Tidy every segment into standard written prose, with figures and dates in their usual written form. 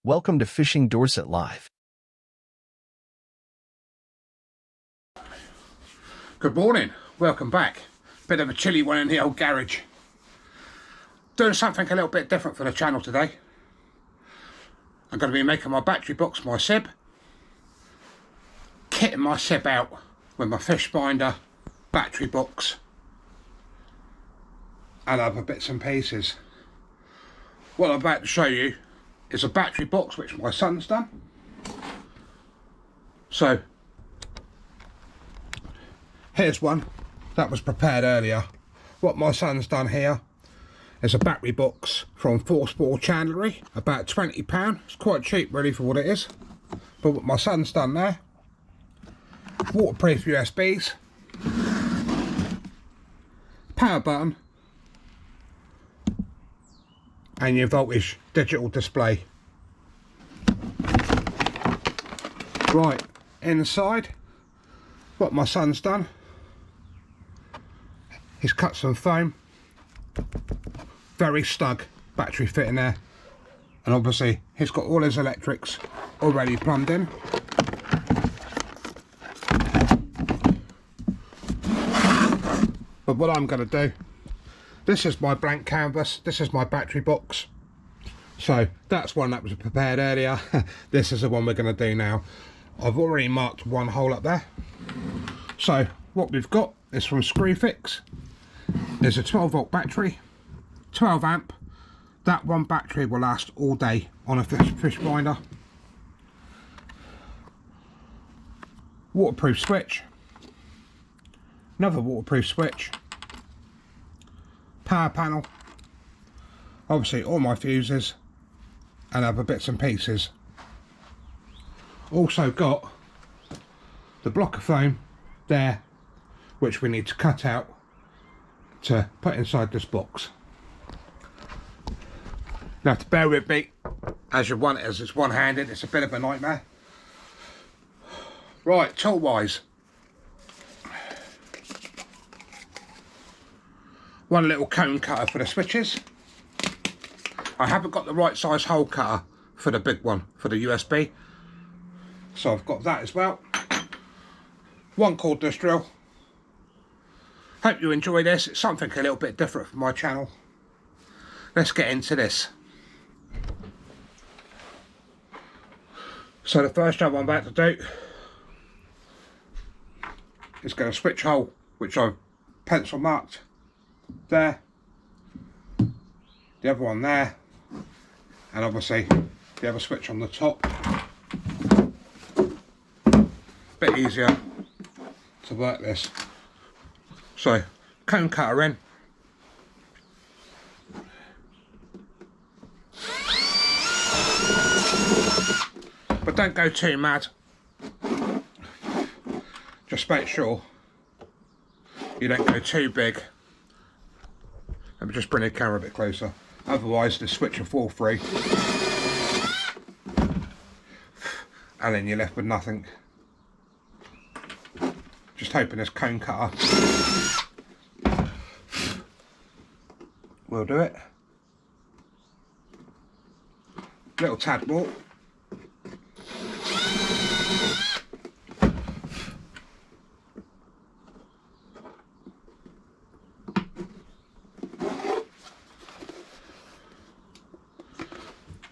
Welcome to Fishing Dorset Live. Good morning, welcome back. Bit of a chilly one in the old garage. Doing something a little bit different for the channel today. I'm going to be making my battery box, my sib. Kitting my sib out with my fish binder, battery box and other bits and pieces. What I'm about to show you is a battery box which my son's done. So here's one that was prepared earlier. What my son's done here is a battery box from Forceball Chandlery, about £20. It's quite cheap really for what it is. But what my son's done there, waterproof USBs, power button and your voltage digital display. Right, inside what my son's done, he's cut some foam, very snug battery fit in there, and obviously he's got all his electrics already plumbed in. But what I'm going to do, this is my blank canvas, this is my battery box. So that's one that was prepared earlier. This is the one we're going to do now. I've already marked one hole up there. So what we've got is from Screwfix. There's a 12 volt battery, 12 amp. That one battery will last all day on a fish binder. Waterproof switch. Another waterproof switch. Power panel. Obviously all my fuses and other bits and pieces. Also got the block of foam there which we need to cut out to put inside this box. You have to bear with me as you want it, as it's one-handed, it's a bit of a nightmare. Right, tool wise, one little cone cutter for the switches. I haven't got the right size hole cutter for the big one, for the USB. So I've got that as well. One cordless drill. Hope you enjoy this. It's something a little bit different from my channel. Let's get into this. So the first job I'm about to do is get a switch hole, which I've pencil marked there. The other one there. And obviously the other switch on the top. Bit easier to work this. So cone cutter in. But don't go too mad. Just make sure you don't go too big. Let me just bring the camera a bit closer. Otherwise the switch will fall free. And then you're left with nothing. Just hoping this cone cutter will do it. Little tad more.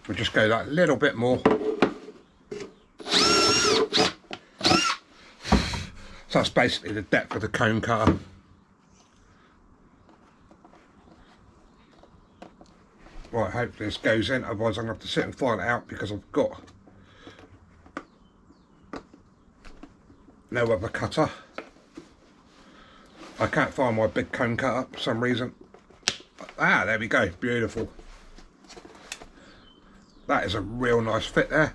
We'll just go that little bit more. So that's basically the depth of the cone cutter. Right, hopefully this goes in, otherwise I'm going to have to sit and file it out because I've got no other cutter. I can't find my big cone cutter for some reason. Ah, there we go, beautiful. That is a real nice fit there.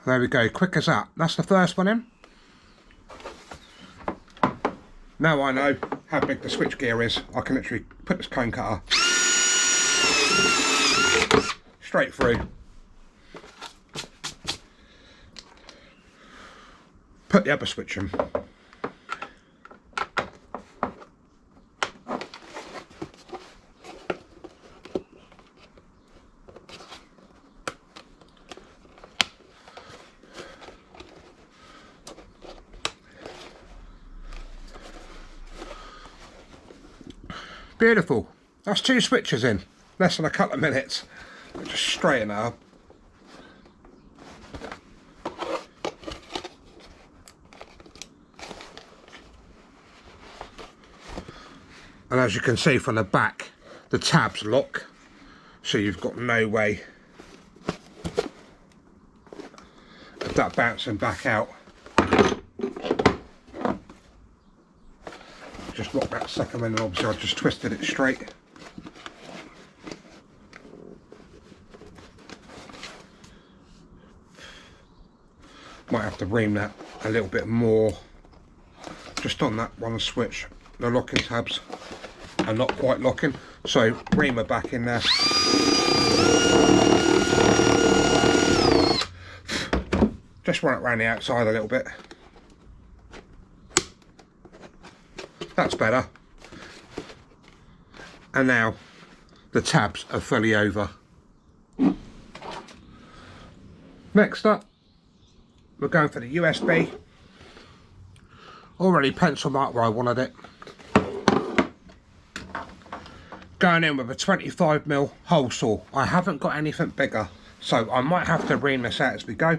There we go, quick as that. That's the first one in. Now I know how big the switch gear is. I can literally put this cone cutter straight through. Put the other switch in. Beautiful. That's 2 switches in less than a couple of minutes. Just straighten it up. And as you can see from the back, the tabs lock, so you've got no way of that bouncing back out. Just lock that second one, and obviously I've just twisted it straight. Might have to ream that a little bit more. Just on that one switch, the locking tabs are not quite locking, so ream her back in there. Just run it around the outside a little bit. That's better. And now the tabs are fully over. Next up, we're going for the USB. Already pencil marked where I wanted it. Going in with a 25mm hole saw. I haven't got anything bigger, so I might have to ream this out as we go.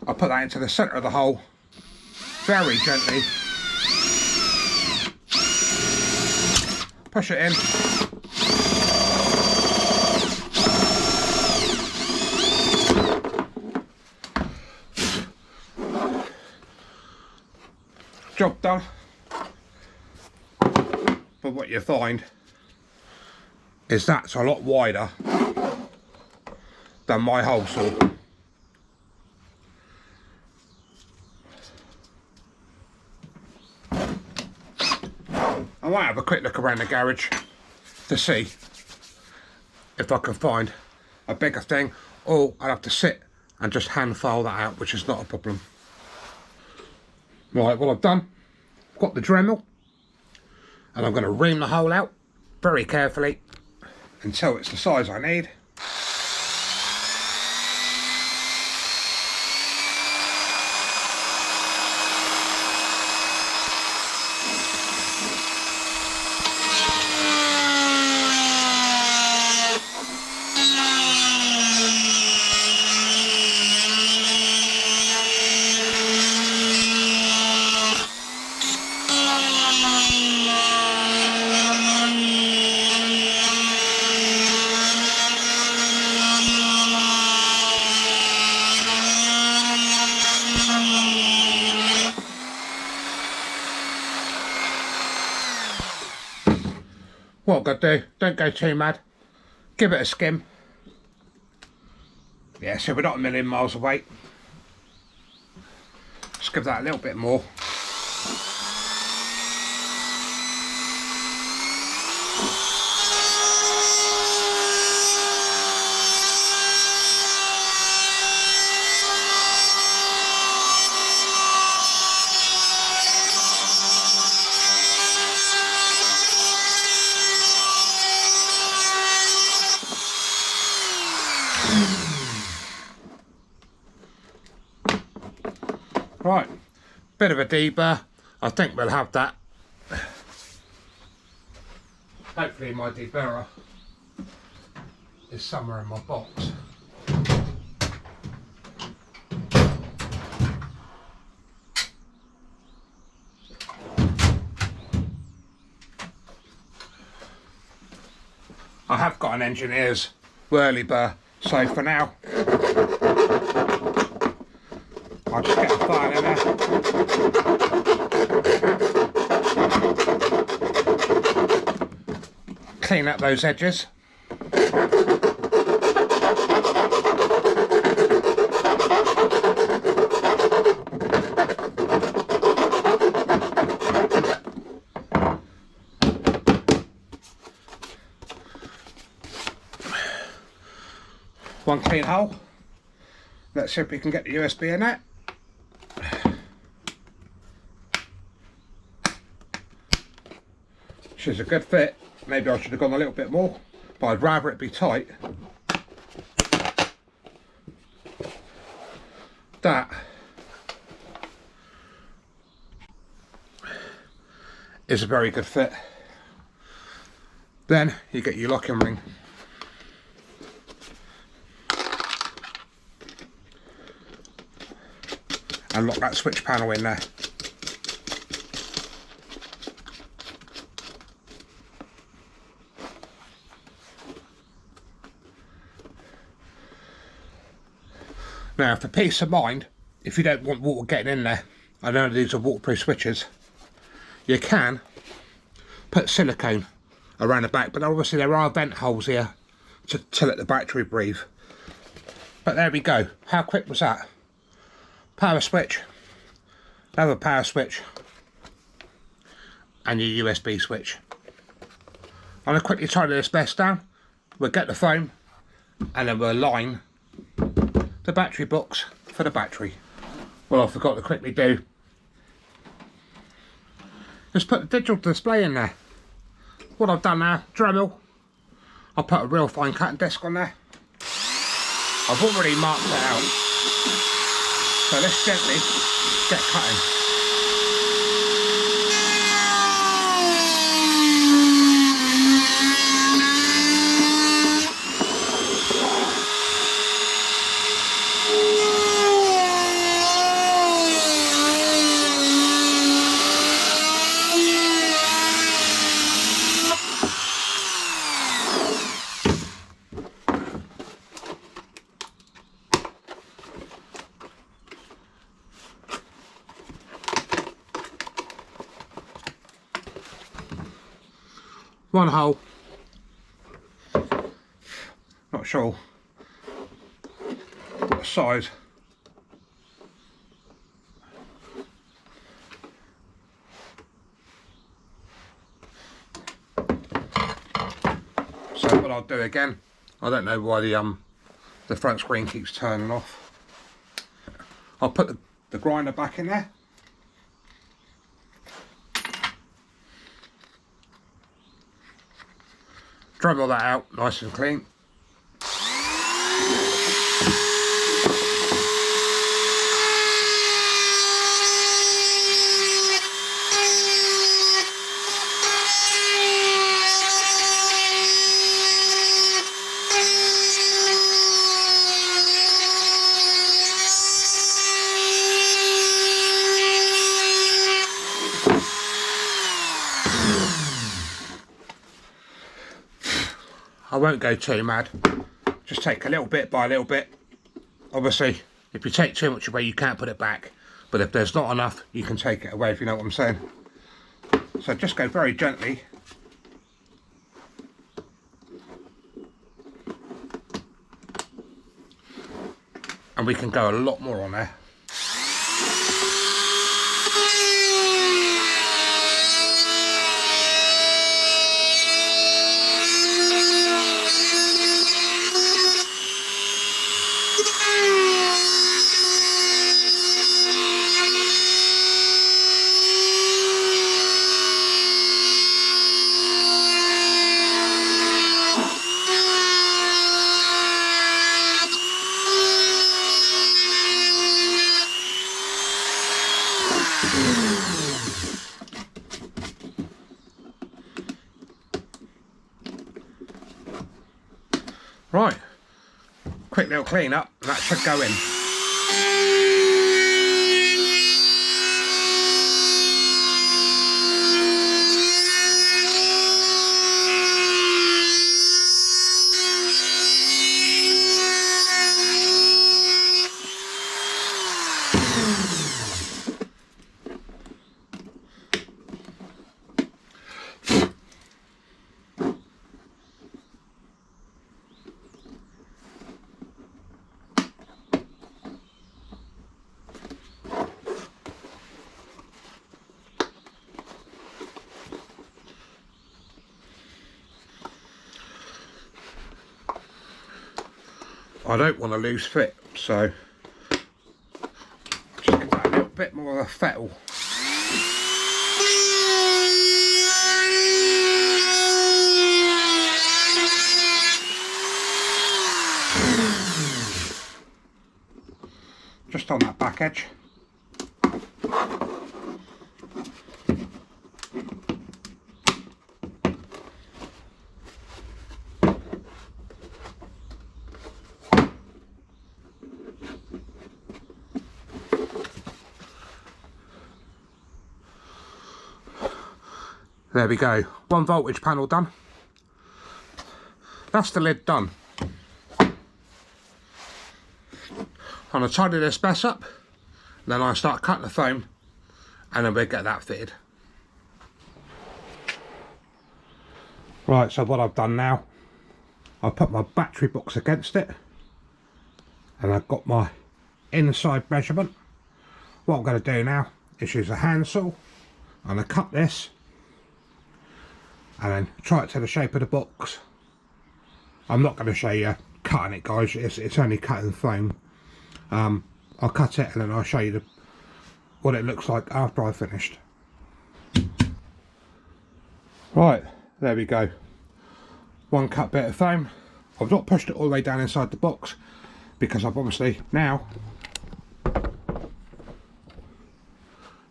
I'll put that into the centre of the hole, very gently. Push it in. Job done. But what you find is that's a lot wider than my hole saw. I might have a quick look around the garage to see if I can find a bigger thing, or I'll have to sit and just hand file that out, which is not a problem. Right, what I've done, got the Dremel, and I'm going to ream the hole out very carefully until it's the size I need. What I've got to do, don't go too mad, give it a skim. Yeah, so we're not a million miles away. Just give that a little bit more. Right, bit of a deburr. I think we'll have that. Hopefully my deburrer is somewhere in my box. I have got an engineer's whirly burr, so for now I'll just get a file in there. Clean up those edges. One clean hole. Let's see if we can get the USB in there. Which is a good fit. Maybe I should have gone a little bit more, but I'd rather it be tight. That is a very good fit. Then you get your locking ring. And lock that switch panel in there. Now, for peace of mind, if you don't want water getting in there, I know these are waterproof switches, you can put silicone around the back, but obviously there are vent holes here to let the battery breathe. But there we go. How quick was that? Power switch, another power switch, and your USB switch. I'm going to quickly tidy this mess down. We'll get the foam, and then we'll line the battery box for the battery. Well, I forgot to quickly do, just put the digital display in there. What I've done now, Dremel, I'll put a real fine cutting disc on there. I've already marked it out, so let's gently get cutting. One hole, not sure what size. So what I'll do again, I don't know why the front screen keeps turning off. I'll put the grinder back in there. Dremel that out nice and clean. I won't go too mad, just take a little bit by a little bit. Obviously, if you take too much away, you can't put it back, but if there's not enough, you can take it away, if you know what I'm saying. So just go very gently. And we can go a lot more on there. Right, quick little clean up, and that should go in. I don't want to lose fit, so just give that a little bit more of a fettle. Just on that back edge. There we go, 1 voltage panel done. That's the lid done. I'm going to tidy this mess up, then I start cutting the foam, and then we'll get that fitted. Right, so what I've done now, I've put my battery box against it, and I've got my inside measurement. What I'm going to do now is use a handsaw. I'm going to cut this and then try it to the shape of the box. I'm not going to show you cutting it, guys, it's only cutting foam. I'll cut it and then I'll show you what it looks like after I've finished. Right, there we go, 1 cut bit of foam. I've not pushed it all the way down inside the box because I've obviously now, you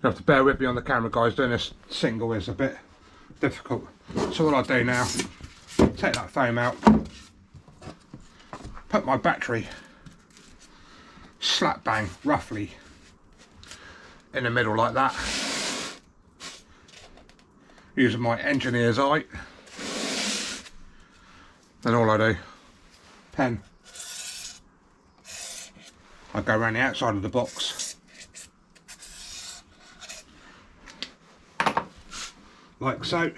have to bear with me on the camera, guys, doing this single is a bit difficult. So what I do now, take that foam out, put my battery slap bang roughly in the middle like that, using my engineer's eye. Then all I do, pen, I go around the outside of the box, like so.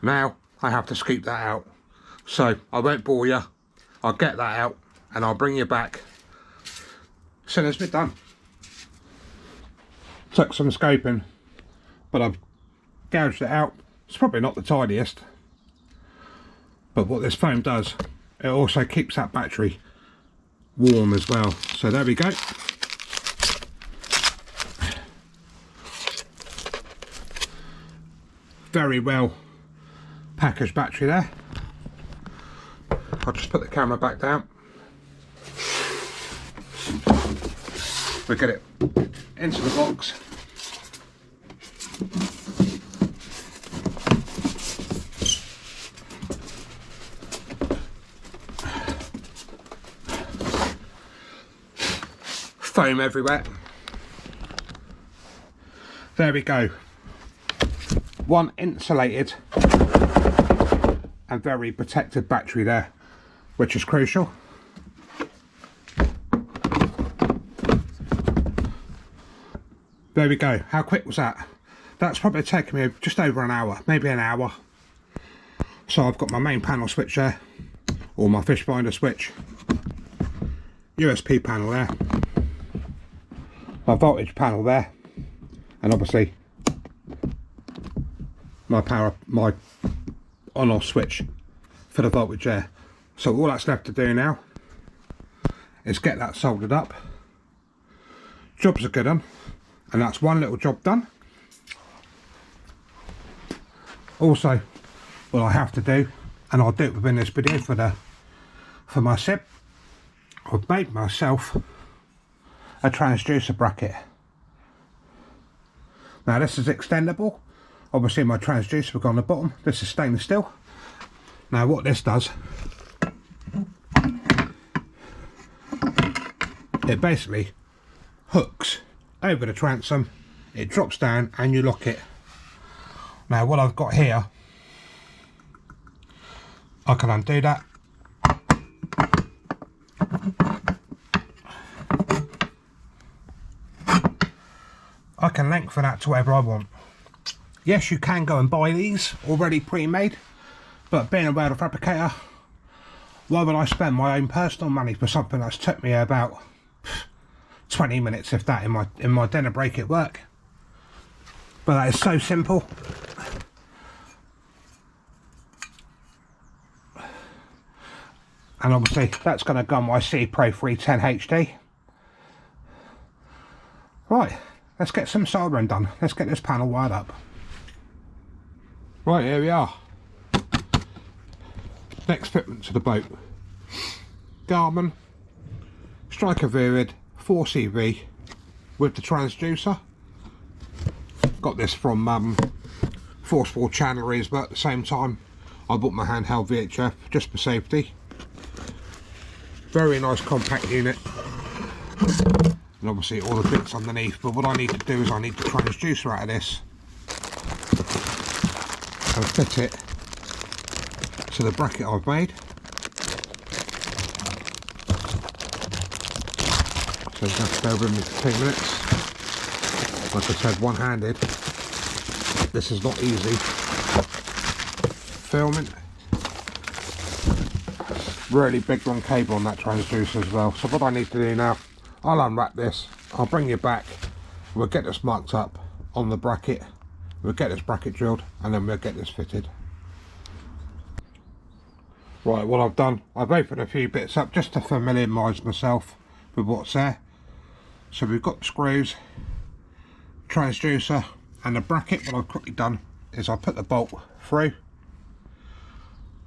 Now I have to scoop that out, so I won't bore you. I'll get that out and I'll bring you back as soon as we're done. Took some scoping, but I've gouged it out. It's probably not the tidiest, but what this foam does, it also keeps that battery warm as well. So there we go. Very well packaged battery there. I'll just put the camera back down. We'll get it into the box. Foam everywhere. There we go. 1 insulated and very protected battery there, which is crucial. There we go. How quick was that? That's probably taken me just over an hour, maybe an hour. So I've got my main panel switch there, or my fish finder switch, USB panel there, my voltage panel there, and obviously my on off switch for the voltage there. So all that's left to do now is get that soldered up. Job's a good one, and that's 1 little job done. Also, what I have to do, and I'll do it within this video for my SIP, I've made myself a transducer bracket. Now this is extendable. Obviously my transducer will go on the bottom. This is stainless steel. Now what this does, it basically hooks over the transom, it drops down and you lock it. Now what I've got here, I can undo that. I can lengthen that to whatever I want. Yes, you can go and buy these already pre-made, but being a welder fabricator, why would I spend my own personal money for something that's took me about 20 minutes, if that, in my dinner break at work? But that is so simple. And obviously that's going to go on my Seapro 310 HD. Right, let's get some soldering done. Let's get this panel wired up. Right, here we are. Next fitment to the boat. Garmin Striker Virid 4CV with the transducer. Got this from Forceful Channelries, but at the same time I bought my handheld VHF just for safety. Very nice compact unit, and obviously all the bits underneath, but what I need to do is I need the transducer out of this and fit it to the bracket I've made. So you have to bear with me for 2 minutes. Like I said, one-handed. This is not easy filming. Really big long cable on that transducer as well. So what I need to do now, I'll unwrap this, I'll bring you back, we'll get this marked up on the bracket, we'll get this bracket drilled, and then we'll get this fitted. Right, what I've done, I've opened a few bits up just to familiarise myself with what's there. So we've got the screws, transducer and the bracket. What I've quickly done is I put the bolt through.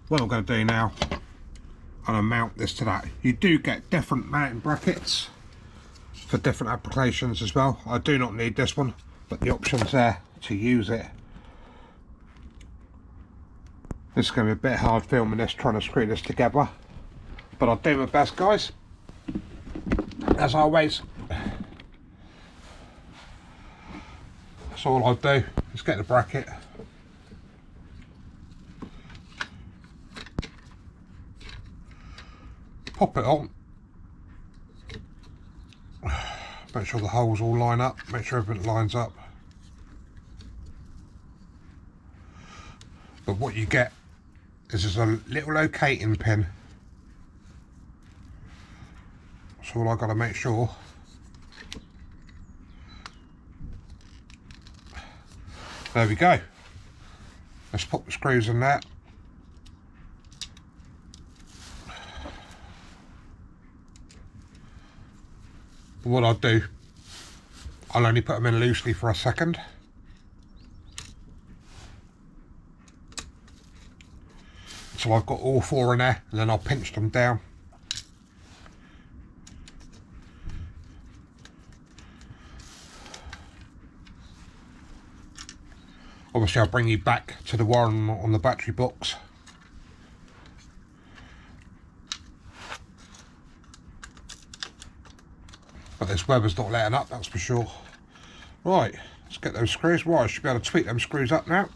What I'm going to do now, I'm going to mount this to that. You do get different mounting brackets for different applications as well. I do not need this one, but the option's there to use it. This is going to be a bit hard filming this, trying to screw this together, but I'll do my best, guys, as always. That's all I'll do, is get the bracket, pop it on, make sure the holes all line up, make sure everything lines up. But what you get is just a little locating pin. That's all I've got to make sure. There we go. Let's pop the screws in there. But what I'll do, I'll only put them in loosely for a second. So I've got all 4 in there, and then I'll pinch them down. Obviously I'll bring you back to the one on the battery box. But this weather's not letting up, that's for sure. Right, let's get those screws. Right, I should be able to tweak them screws up now.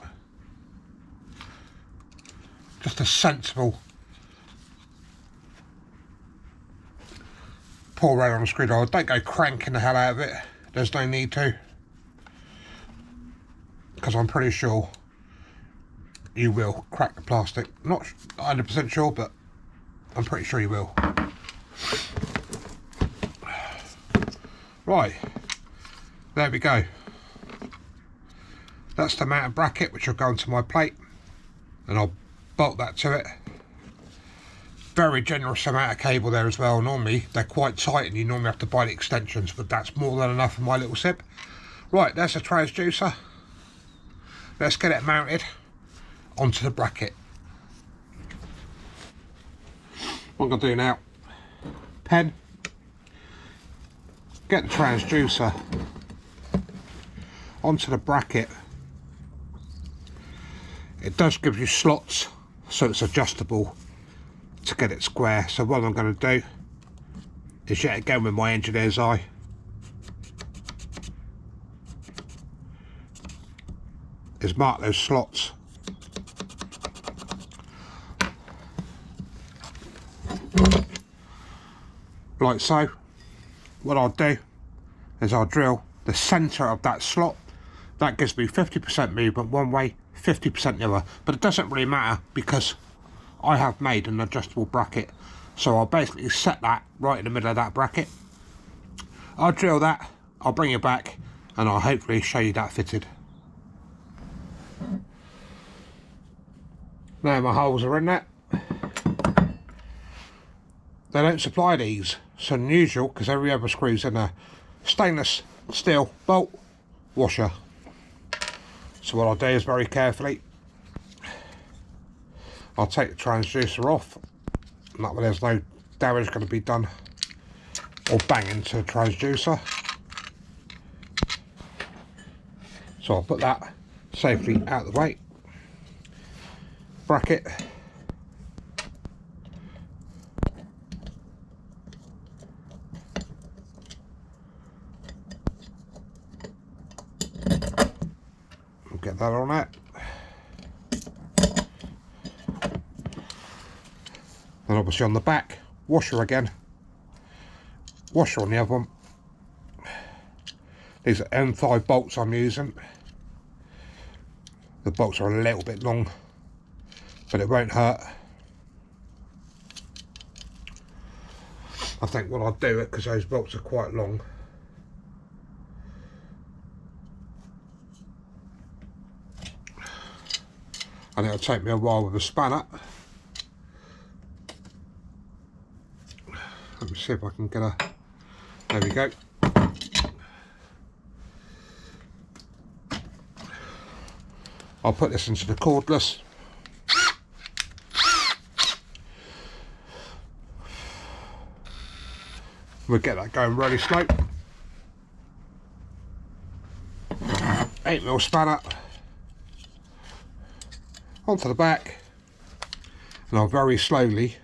Just a sensible pull around on the screwdriver. Don't go cranking the hell out of it. There's no need to, because I'm pretty sure you will crack the plastic. Not 100% sure, but I'm pretty sure you will. Right, there we go. That's the mounting bracket, which will go onto my plate, and I'll bolt that to it. Very generous amount of cable there as well. Normally they're quite tight and you normally have to buy the extensions, but that's more than enough for my little sip. Right, there's the transducer. Let's get it mounted onto the bracket. What I'm going to do now, pen, get the transducer onto the bracket. It does give you slots, so it's adjustable to get it square. So what I'm going to do is, yet again with my engineer's eye, is mark those slots. Like so. What I'll do is I'll drill the centre of that slot. That gives me 50% movement one way, 50% the other, but it doesn't really matter because I have made an adjustable bracket. So I'll basically set that right in the middle of that bracket. I'll drill that, I'll bring it back, and I'll hopefully show you that fitted. Now my holes are in there. They don't supply these, so unusual because every other screw's in a stainless steel bolt washer. So what I'll do is very carefully, I'll take the transducer off, and that way there's no damage going to be done or bang into the transducer. So I'll put that safely out of the way. Bracket. Get that on there. And obviously on the back, washer again, washer on the other one. These are M5 bolts I'm using. The bolts are a little bit long, but it won't hurt. I think what I'll do it, because those bolts are quite long, and it'll take me a while with a spanner. Let me see if I can get a, there we go. I'll put this into the cordless. We'll get that going really slow. 8mm spanner onto the back, and I'll very slowly.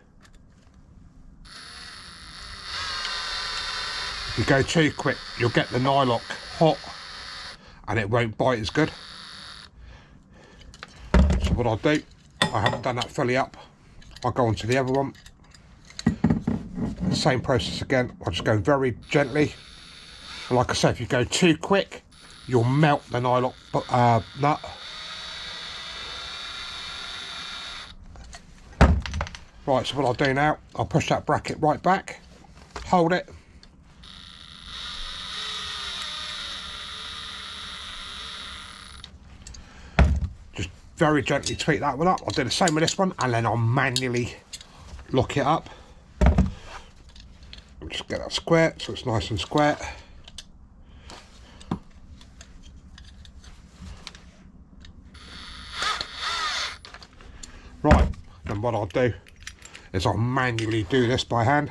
If you go too quick, you'll get the nylock hot and it won't bite as good. So what I'll do, I haven't done that fully up, I'll go on to the other one. Same process again, I'll just go very gently. And like I said, if you go too quick, you'll melt the nylock nut. Right, so what I'll do now, I'll push that bracket right back, hold it. Just very gently tweak that one up. I'll do the same with this one, and then I'll manually lock it up. Just get that square so it's nice and square. Right, then what I'll do is I'll manually do this by hand.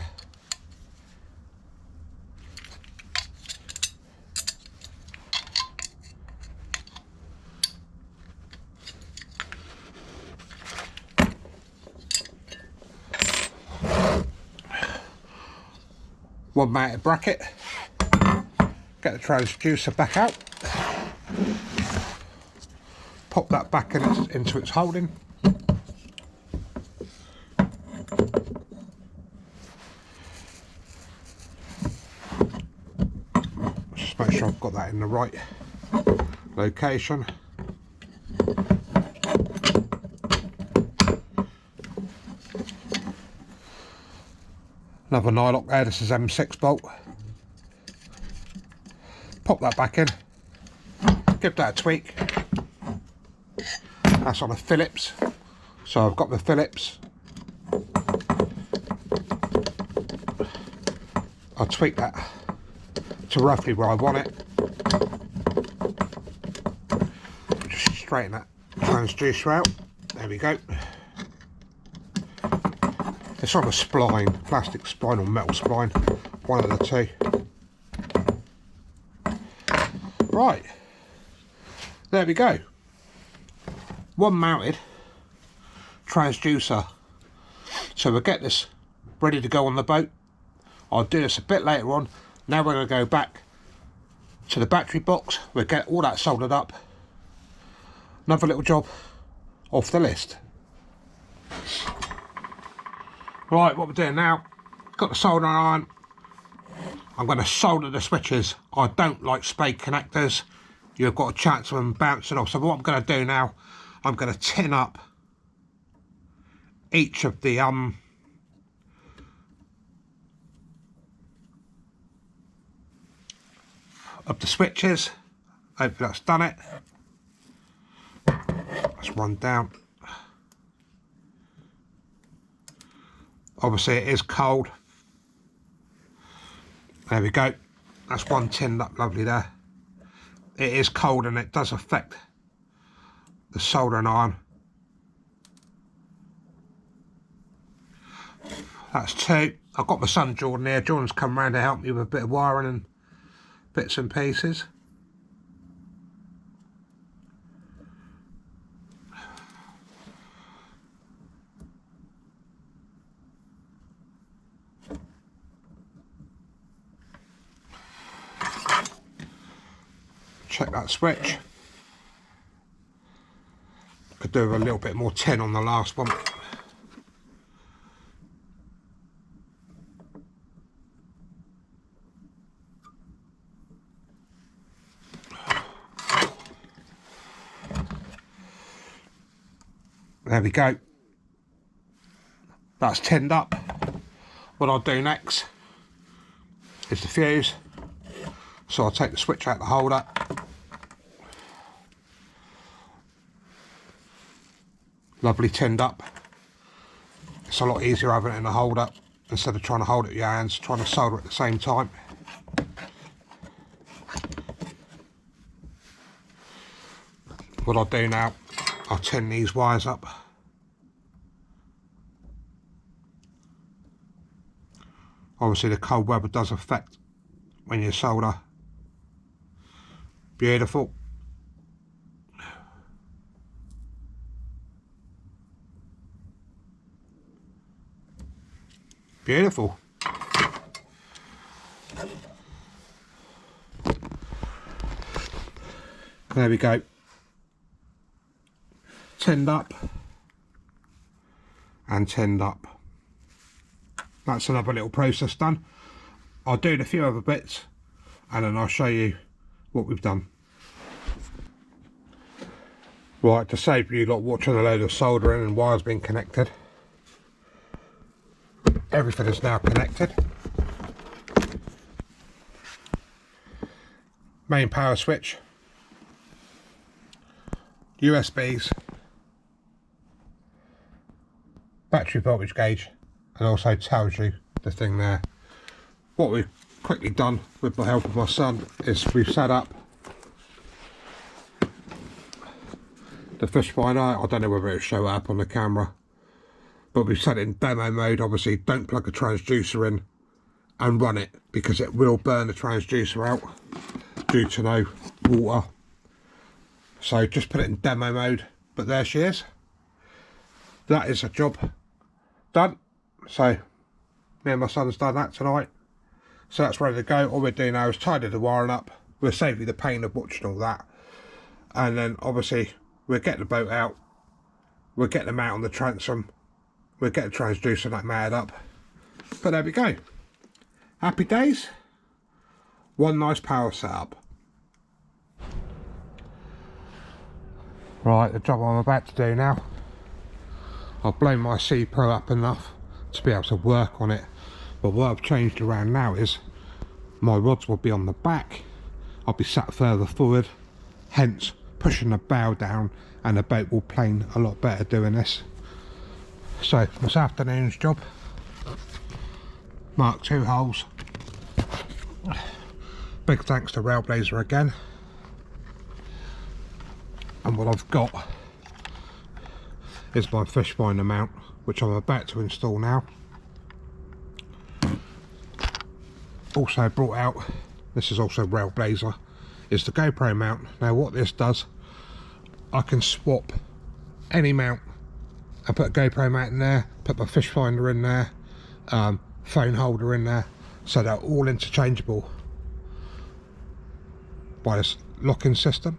One mounted bracket, get the transducer back out, pop that back into its holding. Just make sure I've got that in the right location. Another nylock there, this is M6 bolt. Pop that back in, give that a tweak. That's on a Phillips, so I've got the Phillips. I'll tweak that to roughly where I want it. Just straighten that transducer out, there we go. It's on a spline, plastic spline or metal spline, one of the two. Right, there we go. One mounted transducer. So we'll get this ready to go on the boat. I'll do this a bit later on. Now we're going to go back to the battery box. We'll get all that soldered up. Another little job off the list. Right, what we're doing now, got the soldering iron. I'm going to solder the switches. I don't like spade connectors. You've got a chance of them bouncing off. So what I'm going to do now, I'm going to tin up each of the switches. Hopefully that's done it. That's one down. Obviously it is cold. There we go. That's one tinned up lovely there. It is cold and it does affect the soldering iron. That's two. I've got my son Jordan here. Jordan's come round to help me with a bit of wiring and bits and pieces. Check that switch. Could do a little bit more tin on the last one. There we go. That's tinned up. What I'll do next is the fuse. So I'll take the switch out the holder. Lovely tinned up. It's a lot easier having it in the holder instead of trying to hold it with your hands, trying to solder at the same time. What I'll do now, I'll tin these wires up. Obviously the cold weather does affect when you solder. Beautiful. Beautiful. There we go. Tinned up and tinned up. That's another little process done. I'll do a few other bits and then I'll show you what we've done. Right, to save you lot watching a load of soldering and wires being connected, everything is now connected. Main power switch, USBs, battery voltage gauge, and also tells you the thing there. What we've quickly done with the help of my son is we've set up the fish finder. I don't know whether it'll show up on the camera, but we've set it in demo mode. Obviously don't plug a transducer in and run it because it will burn the transducer out due to no water. So just put it in demo mode, but there she is. That is a job done. So me and my son's done that tonight. So that's ready to go. All we're doing now is tidy the wiring up. We'll save you the pain of watching all that. And then obviously we'll get the boat out. We'll get them out on the transom. We'll get the transducer that mounted up. But there we go. Happy days. One nice power setup. Right, the job I'm about to do now. I've blown my Seapro up enough to be able to work on it. But what I've changed around now is my rods will be on the back. I'll be sat further forward, hence pushing the bow down, and the boat will plane a lot better doing this. So this afternoon's job, mark 2 holes. Big thanks to Railblaza again. And what I've got is my fish finder mount, which I'm about to install now. Also brought out, this is also Railblaza, is the GoPro mount. Now what this does, I can swap any mount and put a GoPro mount in there, put my fish finder in there, phone holder in there, so they're all interchangeable by this locking system.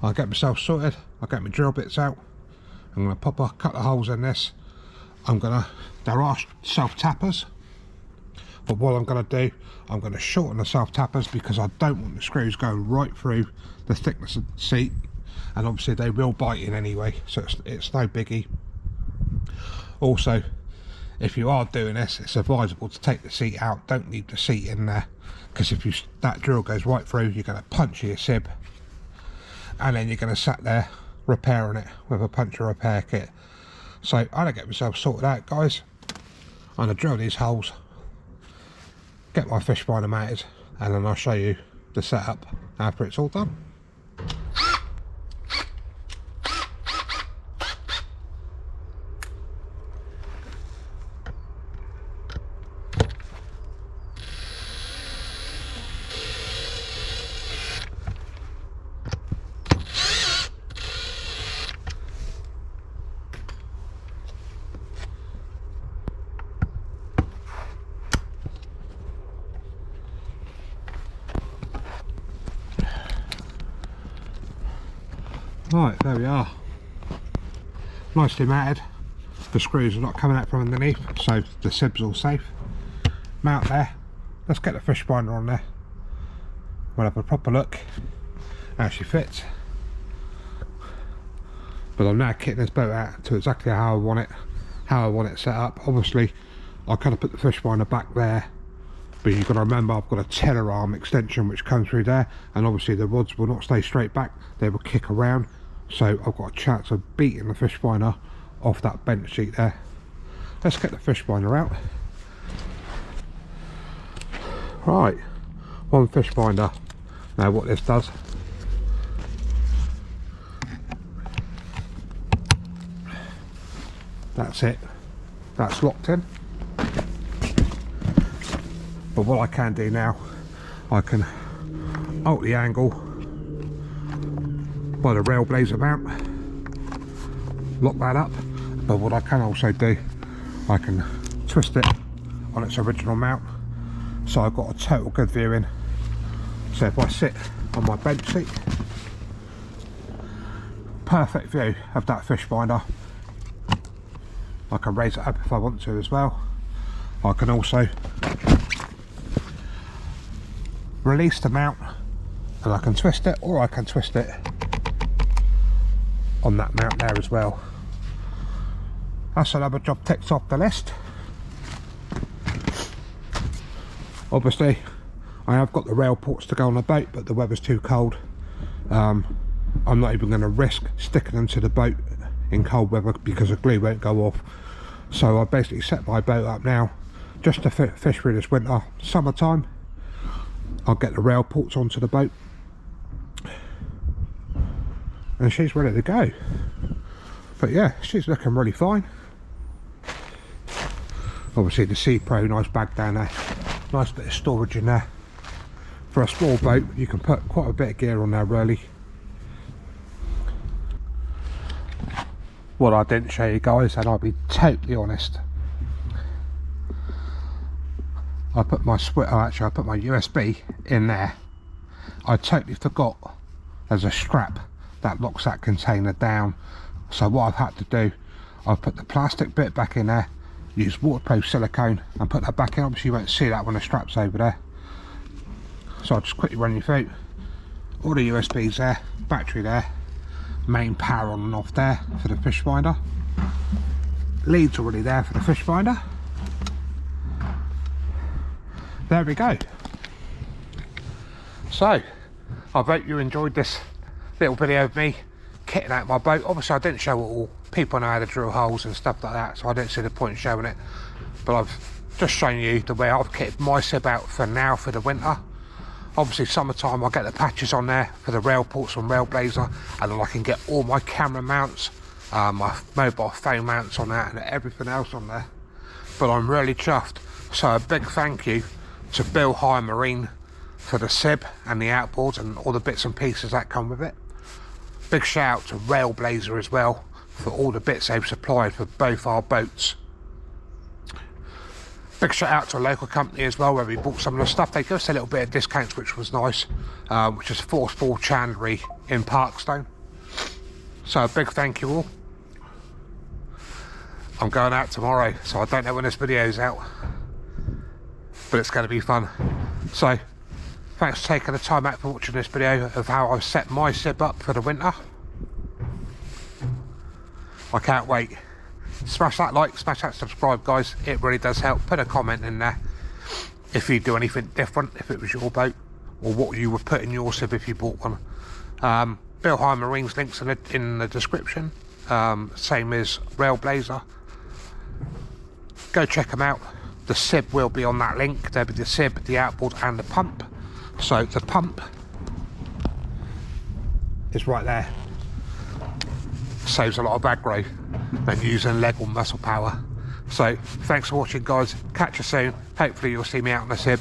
I'll get myself sorted, I'll get my drill bits out, I'm going to pop a couple of holes in this. There are self-tappers, but what I'm going to do, I'm going to shorten the self-tappers because I don't want the screws going right through the thickness of the seat, and obviously they will bite in anyway, so it's no biggie. Also, if you are doing this, it's advisable to take the seat out, don't leave the seat in there, because if that drill goes right through, you're going to puncture your sib, and then you're going to sat there repairing it with a puncture repair kit. So I'm going to get myself sorted out, guys. I'm going to drill these holes, get my fish finder mounted, and then I'll show you the setup after it's all done. Right, there we are. Nicely mounted. The screws are not coming out from underneath, so the sib's all safe. Mount there. Let's get the fish finder on there. We'll have a proper look how she fits. but I'm now kitting this boat out to exactly how I want it set up. Obviously I kind of put the fish finder back there, but you've got to remember I've got a teller arm extension which comes through there, and obviously the rods will not stay straight back, they will kick around, so I've got a chance of beating the fish finder off that bench seat there. Let's get the fish finder out. Right, one fish finder. Now what this does, that's it, that's locked in. But what I can do now, I can alter the angle by the Railblaza mount, lock that up. But what I can also do, I can twist it on its original mount, so I've got a total good viewing. So if I sit on my bench seat, perfect view of that fish finder. I can raise it up if I want to as well. I can also release the mount and I can twist it, or I can twist it on that mount there as well. That's another job ticked off the list. Obviously I have got the rail ports to go on the boat, but the weather's too cold. I'm not even going to risk sticking them to the boat in cold weather because the glue won't go off. So I basically set my boat up now just to fish through this winter. Summertime I'll get the rail ports onto the boat and she's ready to go. But yeah, she's looking really fine. Obviously the Seapro, nice bag down there, nice bit of storage in there. For a small boat you can put quite a bit of gear on there really. What I didn't show you guys, and I'll be totally honest, I put my I put my USB in there. I totally forgot there's a strap that locks that container down. So what I've had to do, I've put the plastic bit back in there, use waterproof silicone and put that back in. Obviously you won't see that when the strap's over there. So I'll just quickly run you through. All the USBs there, battery there, main power on and off there for the fish finder. Leads already there for the fish finder. There we go. So I hope you enjoyed this little video of me kitting out my boat. Obviously I didn't show it all, people know how to drill holes and stuff like that, so I didn't see the point in showing it, but I've just shown you the way I've kitted my sib out for now for the winter. Obviously summertime I'll get the patches on there for the rail ports on Railblaza, and then I can get all my camera mounts, my mobile phone mounts on that and everything else on there. But I'm really chuffed, so a big thank you to Bill High Marine for the sib and the outboards and all the bits and pieces that come with it. Big shout out to Railblaza as well for all the bits they've supplied for both our boats. Big shout out to a local company as well where we bought some of the stuff. They gave us a little bit of discounts, which was nice, which is Forceball Chandlery in Parkstone. So a big thank you all. I'm going out tomorrow, so I don't know when this video's out, but it's going to be fun. So thanks for taking the time out for watching this video of how I've set my sib up for the winter. I can't wait. Smash that like, smash that subscribe guys, it really does help. Put a comment in there if you do anything different, if it was your boat, or what you would put in your sib if you bought one. Bill High Marine's links in the description, same as Railblaza. Go check them out. The sib will be on that link. There'll be the sib, the outboard and the pump. So the pump is right there. Saves a lot of aggro than using leg or muscle power. So thanks for watching guys, catch you soon. Hopefully you'll see me out on the sib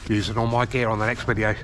using all my gear on the next video.